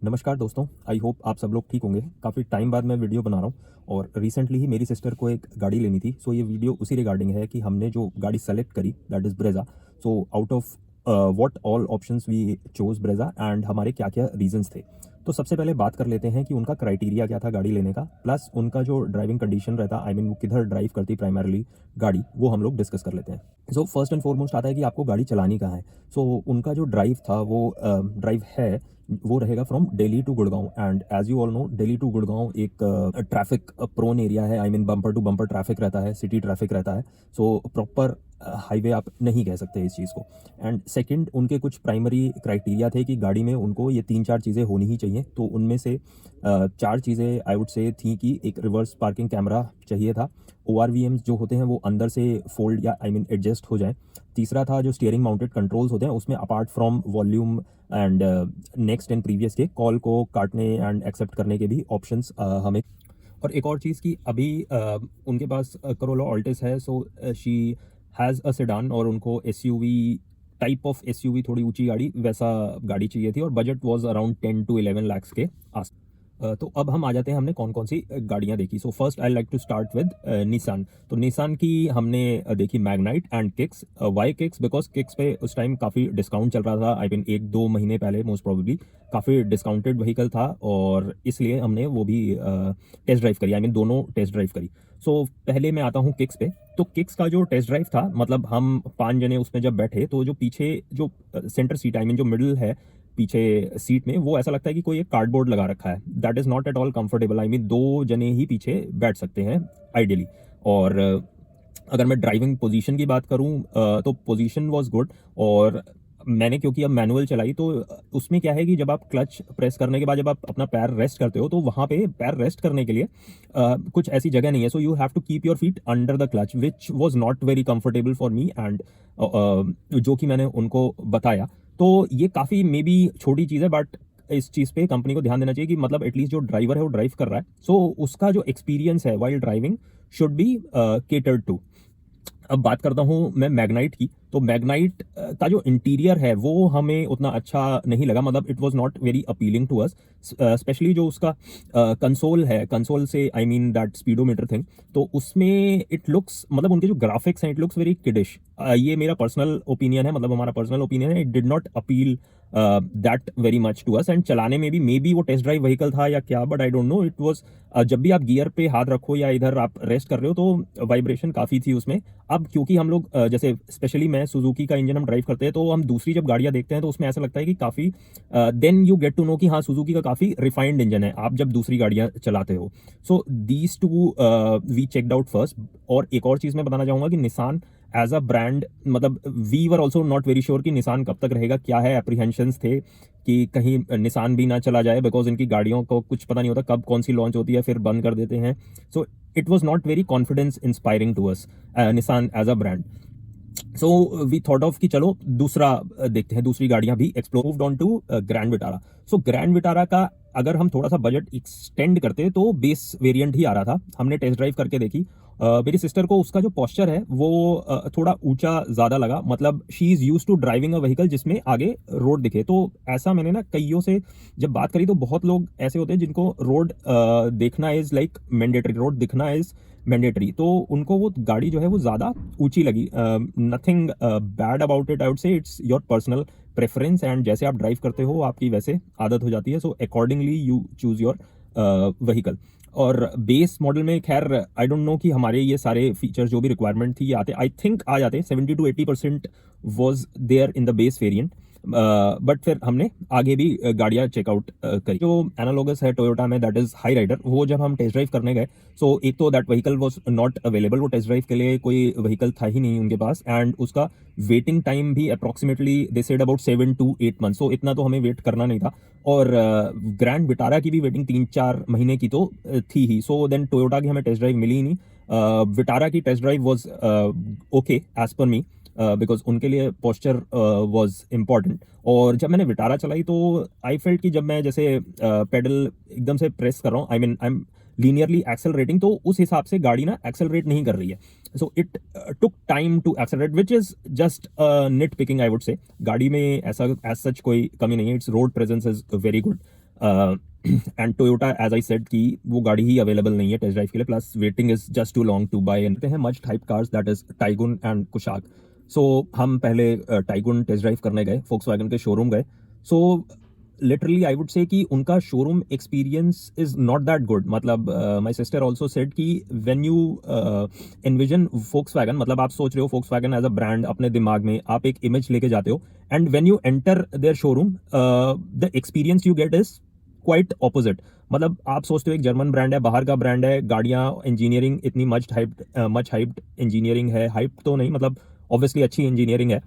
नमस्कार दोस्तों, I hope आप सब लोग ठीक होंगे। काफ़ी टाइम बाद मैं वीडियो बना रहा हूँ और रिसेंटली ही मेरी सिस्टर को एक गाड़ी लेनी थी। सो ये वीडियो उसी रिगार्डिंग है कि हमने जो गाड़ी सेलेक्ट करी that is Brezza. So out of what all options we chose Brezza and हमारे क्या क्या रीजंस थे। तो सबसे पहले बात कर लेते हैं कि उनका क्राइटेरिया क्या था गाड़ी लेने का, प्लस उनका जो ड्राइविंग कंडीशन रहता, आई मीन वो किधर ड्राइव करती प्राइमरली गाड़ी, वो हम लोग डिस्कस कर लेते हैं। सो फर्स्ट एंड फॉरमोस्ट आता है कि आपको गाड़ी चलानी कहाँ है। सो उनका जो ड्राइव था वो ड्राइव है वो रहेगा from Delhi to Gurgaon. And as you all know Delhi to Gurgaon एक ट्रैफिक प्रोन एरिया है, I mean bumper to bumper traffic रहता है, सिटी ट्रैफिक रहता है। सो प्रॉपर हाईवे आप नहीं कह सकते इस चीज़ को। एंड सेकंड, उनके कुछ प्राइमरी क्राइटेरिया थे कि गाड़ी में उनको ये 3-4 चीज़ें होनी ही चाहिए। तो उनमें से 4 चीज़ें आई वुड से थी कि एक रिवर्स पार्किंग कैमरा चाहिए था, ORVMs जो होते हैं वो अंदर से फोल्ड या आई मीन एडजस्ट हो जाए। तीसरा था जो स्टीयरिंग माउंटेड कंट्रोल्स होते हैं उसमें apart from volume and next and previous के कॉल को काटने एंड एक्सेप्ट करने के भी ऑप्शंस हमें। और एक और चीज़ कि अभी उनके पास करोला ऑल्टिस है। So she has a sedan और उनको SUV टाइप ऑफ SUV, थोड़ी ऊंची गाड़ी वैसा गाड़ी चाहिए थी और budget was around 10 to 11 lakh के आस। तो अब हम आ जाते हैं हमने कौन कौन सी गाड़ियाँ देखी। So first I like to start with Nissan. तो निसान की हमने देखी Magnite and Kicks. Why Kicks? Because Kicks पे उस टाइम काफ़ी डिस्काउंट चल रहा था, आई मीन 1-2 महीने पहले मोस्ट प्रोबेबली काफ़ी डिस्काउंटेड व्हीकल था और इसलिए हमने वो भी टेस्ट ड्राइव करी, आई मीन दोनों टेस्ट ड्राइव करी। सो पहले मैं आता हूँ किक्स पे। तो किक्स का जो टेस्ट ड्राइव था, मतलब हम 5 जने उसमें जब बैठे तो जो पीछे जो सेंटर सीट, आई मीन जो मिडिल है पीछे सीट में, वो ऐसा लगता है कि कोई एक कार्डबोर्ड लगा रखा है। That is not at all comfortable, I mean 2 जने ही पीछे बैठ सकते हैं आइडियली। और अगर मैं ड्राइविंग पोजीशन की बात करूं तो पोजीशन वाज गुड। और मैंने क्योंकि अब मैनुअल चलाई तो उसमें क्या है कि जब आप क्लच प्रेस करने के बाद जब आप अपना पैर रेस्ट करते हो तो वहाँ पे पैर रेस्ट करने के लिए कुछ ऐसी जगह नहीं है। So you have to keep your feet under the clutch which was not very comfortable for me and जो कि मैंने उनको बताया। तो ये काफ़ी मे बी छोटी चीज़ है बट इस चीज़ पे कंपनी को ध्यान देना चाहिए कि मतलब एटलीस्ट जो ड्राइवर है वो ड्राइव कर रहा है, सो उसका जो एक्सपीरियंस है while driving should be catered to. अब बात करता हूँ मैं मैग्नाइट की। तो मैग्नाइट का जो इंटीरियर है वो हमें उतना अच्छा नहीं लगा, मतलब it was not very appealing to us. Specially जो उसका कंसोल है, कंसोल से I mean that speedometer thing, तो उसमें इट लुक्स, मतलब उनके जो ग्राफिक्स हैं इट लुक्स वेरी किडिश। ये मेरा पर्सनल ओपिनियन है, मतलब हमारा पर्सनल ओपिनियन है। It did not appeal that very much to us. And चलाने में भी मे बी वो टेस्ट ड्राइव व्हीकल था या क्या, but I don't know. It was जब भी आप गियर पे हाथ रखो या इधर आप रेस्ट कर रहे हो तो वाइब्रेशन काफ़ी थी उसमें। अब क्योंकि हम लोग जैसे स्पेशली मैं सुजुकी का इंजन हम ड्राइव करते हैं तो हम दूसरी जब गाड़ियां देखते हैं तो उसमें ऐसा लगता है कि काफ़ी then you get to know कि हाँ सुजुकी का काफ़ी रिफाइंड इंजन है आप जब दूसरी गाड़ियां चलाते हो। So these two we checked out first. और एक और चीज़ मैं बताना चाहूँगा कि निसान एज अ ब्रांड, मतलब we were also not very sure कि निसान कब तक रहेगा, क्या है एप्रीहेंशंस थे कि कहीं निसान भी ना चला जाए, बिकॉज इनकी गाड़ियों को कुछ पता नहीं होता कब कौन सी लॉन्च होती है फिर बंद कर देते हैं। So it was not very confidence inspiring to us Nissan as a brand. So we thought of कि चलो दूसरा देखते हैं, दूसरी गाड़ियां भी explore. Moved on to Grand Vitara. So Grand Vitara का अगर हम थोड़ा सा बजट एक्सटेंड करते तो बेस वेरिएंट ही आ रहा था। हमने टेस्ट ड्राइव करके देखी। मेरी सिस्टर को उसका जो पोस्चर है वो थोड़ा ऊंचा ज़्यादा लगा, मतलब she is use to driving a vehicle जिसमें आगे रोड दिखे। तो ऐसा मैंने ना कईयों से जब बात करी तो बहुत लोग ऐसे होते हैं जिनको रोड देखना इज़ लाइक मैंडेटरी, रोड दिखना इज़ मैंडेटरी, तो उनको वो गाड़ी जो है वो ज़्यादा ऊंची लगी। Nothing bad about it, I would से it's your personal preference and जैसे आप ड्राइव करते हो आपकी वैसे आदत हो जाती है। So accordingly you choose your vehicle. और बेस मॉडल में खैर आई डोंट नो कि हमारे ये सारे फीचर जो भी रिक्वायरमेंट थी ये आते, आई थिंक आ जाते। 70-80% was there in the base variant. But फिर हमने आगे भी गाड़ियाँ चेकआउट करी। जो एनालॉगस है टोयोटा में दैट इज़ हाई राइडर, वो जब हम टेस्ट ड्राइव करने गए सो एक तो that vehicle was not available, वो टेस्ट ड्राइव के लिए कोई व्हीकल था ही नहीं उनके पास। एंड उसका वेटिंग टाइम भी approximately they said about 7 to 8 months, सो इतना तो हमें वेट करना नहीं था। और ग्रैंड विटारा की भी वेटिंग 3-4 महीने की तो थी ही। सो देन टोयोटा की हमें टेस्ट ड्राइव मिली ही नहीं। विटारा की test drive was okay as per me, because उनके लिए पोस्चर वॉज इम्पॉर्टेंट। और जब मैंने विटारा चलाई तो आई फेल्ट कि जब मैं जैसे पेडल एकदम से प्रेस कर रहा हूँ, I mean I am linearly accelerating, तो उस हिसाब से गाड़ी ना एक्सेलरेट नहीं कर रही है। So it took time to accelerate which is just nit picking, I would say. गाड़ी में ऐसा एज सच कोई कमी नहीं है, its road presence is very good. And Toyota as I said कि वो गाड़ी ही अवेलेबल नहीं है टेस्ट ड्राइव के लिए, plus waiting is just too long to buy. And हैं much type cars that is Taigun and Kushaq. So हम पहले टाइगुन टेस्ट ड्राइव करने गए, फोक्सवैगन के शोरूम गए। So literally I would say कि उनका showroom experience is not that good. मतलब माय सिस्टर आल्सो सेड कि व्हेन यू एनविजन फोक्सवैगन, मतलब आप सोच रहे हो फोक्सवैगन एज अ ब्रांड अपने दिमाग में, आप एक इमेज लेके जाते हो, and when you enter their showroom the experience you get is quite opposite. मतलब आप सोचते हो एक जर्मन ब्रांड है, बाहर का ब्रांड है, गाड़ियां, इंजीनियरिंग इतनी मच हाइप्ड इंजीनियरिंग है, हाइप तो नहीं मतलब ऑब्वियसली अच्छी इंजीनियरिंग है,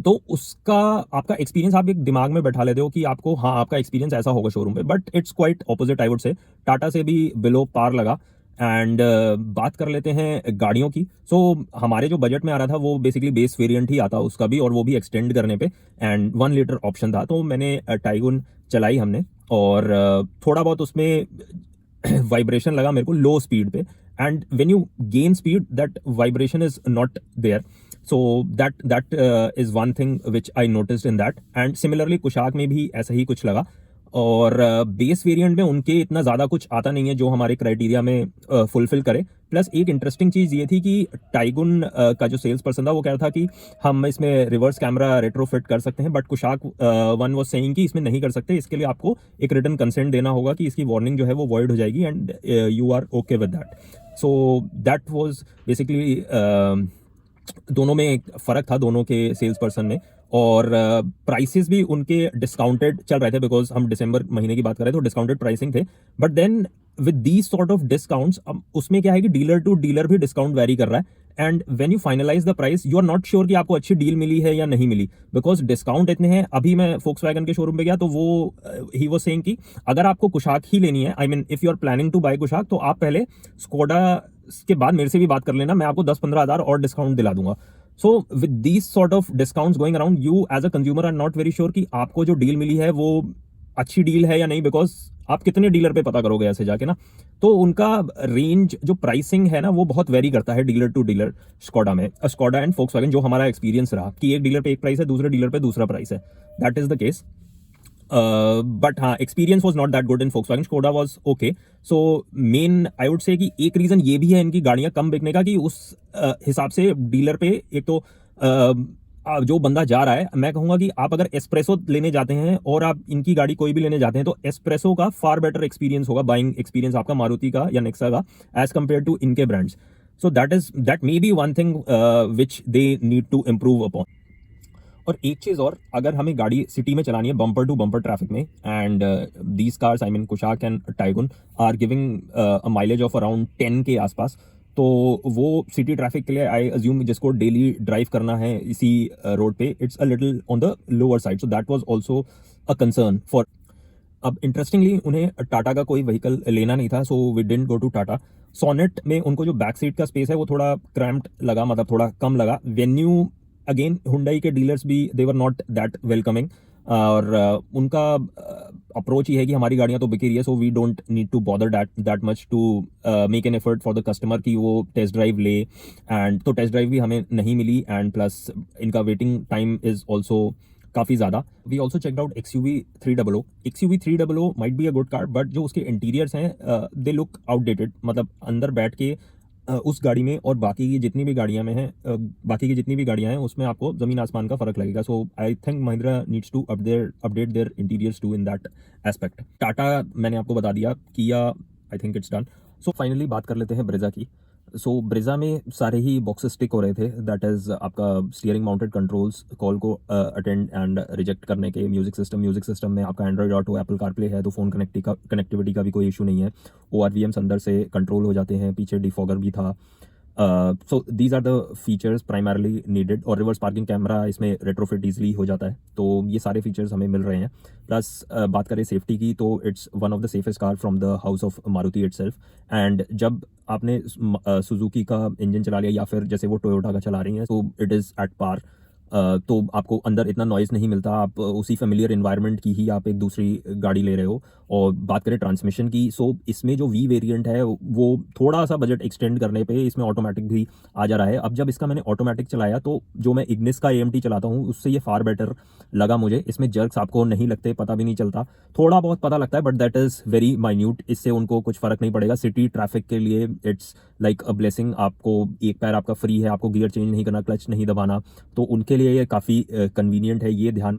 तो उसका आपका एक्सपीरियंस आप एक दिमाग में बैठा लेते हो कि आपको, हाँ आपका एक्सपीरियंस ऐसा होगा शोरूम पे, but it's quite opposite I would से। टाटा से भी बिलो पार लगा। एंड बात कर लेते हैं गाड़ियों की। सो हमारे जो बजट में आ रहा था वो बेसिकली बेस वेरिएंट ही आता उसका भी, और वो भी एक्सटेंड करने पे, एंड 1 लीटर ऑप्शन था। तो मैंने टाइगुन चलाई हमने, और थोड़ा बहुत उसमें वाइब्रेशन लगा मेरे को लो स्पीड पे, and when you gain speed that vibration is not there. So that is one thing which I noticed in that. And similarly Kushaq में भी ऐसा ही कुछ लगा, और बेस वेरिएंट में उनके इतना ज़्यादा कुछ आता नहीं है जो हमारे क्राइटेरिया में फुलफिल करे। प्लस एक इंटरेस्टिंग चीज़ ये थी कि टाइगुन का जो सेल्स पर्सन था वो कह रहा था कि हम इसमें रिवर्स कैमरा रेट्रोफिट कर सकते हैं, but Kushaq one was saying कि इसमें नहीं कर सकते, इसके लिए आपको एक रिटन कंसेंट देना होगा कि इसकी वार्निंग जो है वो वॉइड हो जाएगी, and you are okay with that. So that was basically, दोनों में एक फ़र्क था दोनों के सेल्स पर्सन में, और प्राइसेस भी उनके डिस्काउंटेड चल रहे थे, बिकॉज हम दिसंबर महीने की बात कर रहे थे तो डिस्काउंटेड प्राइसिंग थे। But then with these sort of discounts, उसमें क्या है कि डीलर टू डीलर भी डिस्काउंट वेरी कर रहा है, and when you finalise the price you are not sure कि आपको अच्छी डील मिली है या नहीं मिली, बिकॉज डिस्काउंट इतने हैं। अभी मैं फोक्सवैगन के शोरूम पे गया तो वो ही वाज सेइंग कि अगर आपको कुशाक ही लेनी है, I mean if you are planning to buy Kushaq, तो आप पहले स्कोडा के बाद मेरे से भी बात कर लेना, मैं आपको 10-15 हज़ार और डिस्काउंट दिला दूंगा। So with these sort of discounts going around, you as a consumer are not very sure कि आपको जो डील मिली है वो अच्छी डील है या नहीं, बिकॉज आप कितने डीलर पे पता करोगे ऐसे जाके ना। तो उनका रेंज जो प्राइसिंग है ना वो बहुत वेरी करता है डीलर टू डीलर, स्कोडा में, स्कोडा एंड फोक्सवैगन, जो हमारा एक्सपीरियंस रहा कि एक डीलर पे एक प्राइस है, दूसरे डीलर पे दूसरा प्राइस है, that is the case. But हाँ, experience was not that good in Volkswagen, Skoda was okay. So main I would say कि एक रीजन ये भी है इनकी गाड़ियां कम बिकने का कि उस हिसाब से डीलर पे, एक तो जो बंदा जा रहा है, मैं कहूंगा कि आप अगर एस्प्रेसो लेने जाते हैं और आप इनकी गाड़ी कोई भी लेने जाते हैं तो एस्प्रेसो का फार बेटर एक्सपीरियंस होगा, बाइंग एक्सपीरियंस आपका मारुति का या नेक्सा का, एज कंपेयर टू इनके brands. So that may be one thing which they need to improve upon. और एक चीज़ और, अगर हमें गाड़ी सिटी में चलानी है बम्पर टू बम्पर ट्रैफिक में, and these cars I mean Kushaq and Taigun are giving a mileage of around 10 के आसपास, तो वो सिटी ट्रैफिक के लिए आई अज्यूम जिसको डेली ड्राइव करना है इसी रोड पे, it's a little on the lower side. So that was also a concern for. अब इंटरेस्टिंगली उन्हें टाटा का कोई व्हीकल लेना नहीं था, so we didn't go to Tata. Sonnet में उनको जो बैक सीट का स्पेस है वो थोड़ा क्रैम्प्ड लगा, मतलब थोड़ा कम लगा। वेन्यू अगेन हुंडई के डीलर्स भी दे वर नॉट दैट वेलकमिंग, और उनका अप्रोच ही है कि हमारी गाड़ियां तो बिकी रही है, so we don't need to bother that much to make an effort for the customer कि वो टेस्ट ड्राइव ले। एंड तो टेस्ट ड्राइव भी हमें नहीं मिली, एंड प्लस इनका वेटिंग टाइम इज ऑल्सो काफ़ी ज़्यादा। We also checked out XUV 300। XUV 300 might be a good car, but जो उसके इंटीरियर्स हैं दे लुक आउटडेटेड। मतलब अंदर बैठ के उस गाड़ी में और बाकी की जितनी भी गाड़ियां में हैं, बाकी की जितनी भी गाड़ियां हैं उसमें आपको ज़मीन आसमान का फ़र्क लगेगा। So I think Mahindra needs to update their interiors too in that aspect. Tata मैंने आपको बता दिया, किया I think it's done. So finally बात कर लेते हैं ब्रेजा की। सो ब्रेजा में सारे ही बॉक्सेस टिक हो रहे थे, दैट इज़ आपका स्टीयरिंग माउंटेड कंट्रोल्स, कॉल को अटेंड एंड रिजेक्ट करने के, म्यूजिक सिस्टम में आपका एंड्रॉइड ऑटो, एप्पल कारप्ले है, तो फ़ोन कनेक्टिविटी का भी कोई इशू नहीं है। ORVMs अंदर से कंट्रोल हो जाते हैं, पीछे डिफॉगर भी था। So these are the features primarily needed, और रिवर्स पार्किंग कैमरा इसमें रेट्रोफिट ईजिली हो जाता है, तो ये सारे फीचर्स हमें मिल रहे हैं। प्लस बात करें सेफ्टी की तो it's one of the safest car from the house of Maruti itself. And जब आपने सुजुकी का इंजन चला लिया या फिर जैसे वो टोयोटा का चला रही हैं, तो इट इज़ एट पार। तो आपको अंदर इतना नॉइज़ नहीं मिलता, आप उसी फ़ेमिलियर एनवायरनमेंट की ही आप एक दूसरी गाड़ी ले रहे हो। और बात करें ट्रांसमिशन की, सो इसमें जो वी वेरिएंट है वो थोड़ा-सा बजट एक्सटेंड करने पे इसमें ऑटोमैटिक भी आ जा रहा है। अब जब इसका मैंने ऑटोमैटिक चलाया तो जो मैं इग्निस का एएमटी चलाता हूँ उससे ये फार बेटर लगा मुझे। इसमें जर्क्स आपको नहीं लगते, पता भी नहीं चलता। थोड़ा बहुत पता लगता है but that is very minute, इससे उनको कुछ फ़र्क नहीं पड़ेगा। सिटी ट्रैफ़िक के लिए इट्स लाइक अ ब्लेसिंग। आपको एक पैर आपका फ्री है, आपको गियर चेंज नहीं करना, क्लच नहीं दबाना, तो उनके लिए ये काफ़ी कन्वीनिएंट है, ये ध्यान